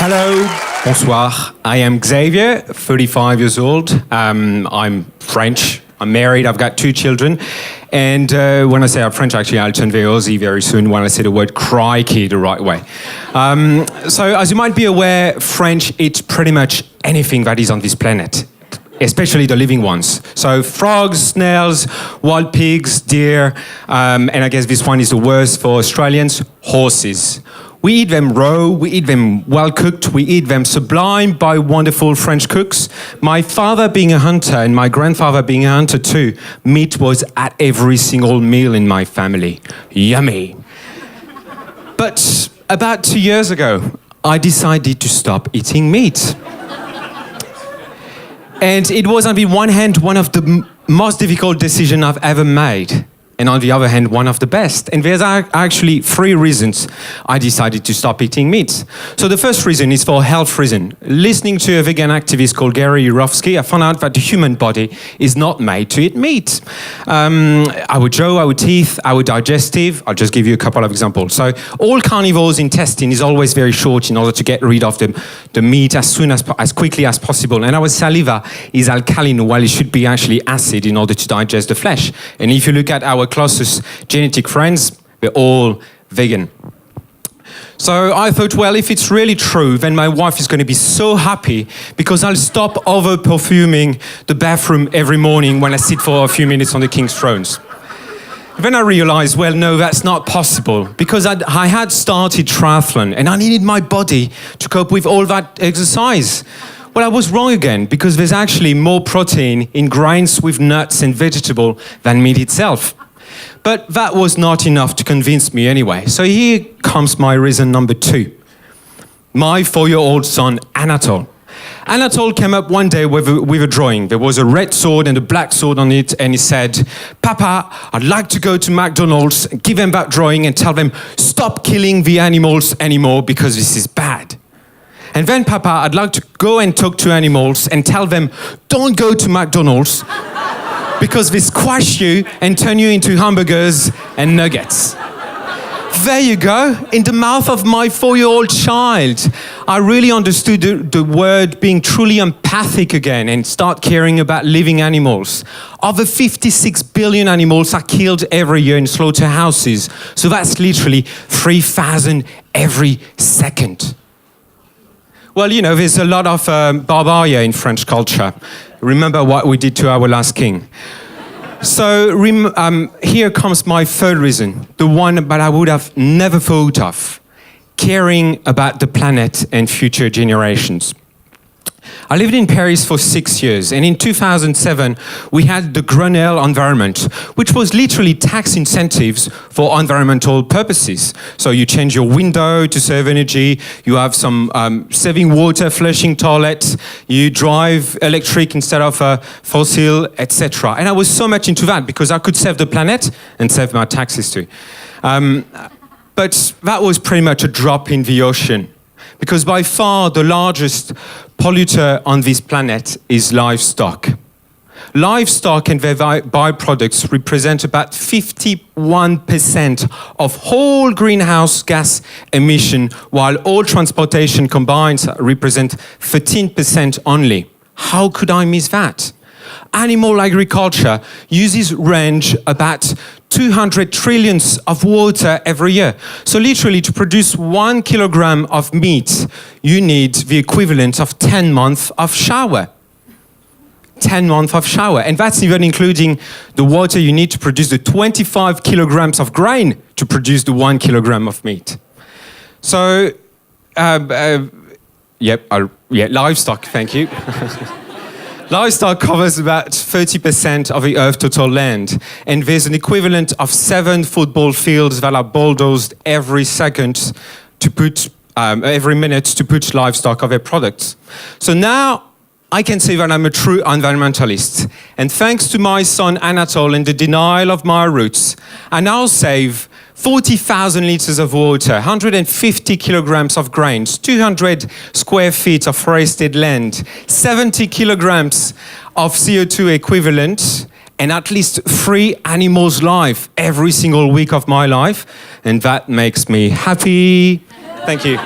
Hello, bonsoir. I am Xavier, 35 years old. I'm French. I'm married. I've got 2 children. And when I say I'm French, actually, I'll turn very Aussie very soon when I say the word crikey the right way. So as you might be aware, French eats pretty much anything that is on this planet, especially the living ones. So frogs, snails, wild pigs, deer, and I guess this one is the worst for Australians, horses. We eat them raw, we eat them well cooked, we eat them sublimed by wonderful French cooks. My father being a hunter and my grandfather being a hunter too, meat was at every single meal in my family. Yummy. But about 2 years ago, I decided to stop eating meat. And it was, on the one hand, one of the most difficult decisions I've ever made. And on the other hand, one of the best. And there's actually 3 reasons I decided to stop eating meat. So the first reason is for health reason. Listening to a vegan activist called Gary Yourofsky, I found out that the human body is not made to eat meat. Our jaw, our teeth, our digestive, I'll just give you a couple of examples. So all carnivores' intestine is always very short in order to get rid of the meat as quickly as possible. And our saliva is alkaline while it should be actually acid in order to digest the flesh. And if you look at our closest genetic friends, they're all vegan. So I thought, well, if it's really true, then my wife is going to be so happy because I'll stop over-perfuming the bathroom every morning when I sit for a few minutes on the king's thrones. Then I realized, well, no, that's not possible because I had started triathlon and I needed my body to cope with all that exercise. Well, I was wrong again because there's actually more protein in grains with nuts and vegetable than meat itself. But that was not enough to convince me anyway. So here comes my reason number 2. My 4-year-old son, Anatole. Anatole came up one day with a drawing. There was a red sword and a black sword on it, and he said, "Papa, I'd like to go to McDonald's, give them that drawing and tell them, stop killing the animals anymore because this is bad. And then, Papa, I'd like to go and talk to animals and tell them, don't go to McDonald's because they squash you and turn you into hamburgers and nuggets." There you go, in the mouth of my 4-year-old child. I really understood the word being truly empathic again and start caring about living animals. Over 56 billion animals are killed every year in slaughterhouses. So that's literally 3,000 every second. Well, you know, there's a lot of barbaria in French culture. Remember what we did to our last king. So here comes my 3rd reason, the one that I would have never thought of, caring about the planet and future generations. I lived in Paris for 6 years, and in 2007, we had the Grenelle environment, which was literally tax incentives for environmental purposes. So you change your window to save energy, you have some saving water, flushing toilets, you drive electric instead of fossil, etc. And I was so much into that because I could save the planet and save my taxes too. But that was pretty much a drop in the ocean, because by far the largest polluter on this planet is livestock. Livestock and their byproducts represent about 51% of whole greenhouse gas emission, while all transportation combined represent 13% only. How could I miss that? Animal agriculture uses range about 200 trillions of water every year. So literally to produce 1 kilogram of meat, you need the equivalent of 10 months of shower. 10 months of shower. And that's even including the water you need to produce the 25 kilograms of grain to produce the 1 kilogram of meat. So, livestock, thank you. Livestock covers about 30% of the Earth's total land, and there's an equivalent of 7 football fields that are bulldozed every minute to put livestock of their products. So now I can say that I'm a true environmentalist, and thanks to my son Anatole and the denial of my roots, I now save 40,000 liters of water, 150 kilograms of grains, 200 square feet of forested land, 70 kilograms of CO2 equivalent, and at least 3 animals' lives every single week of my life. And that makes me happy. Thank you.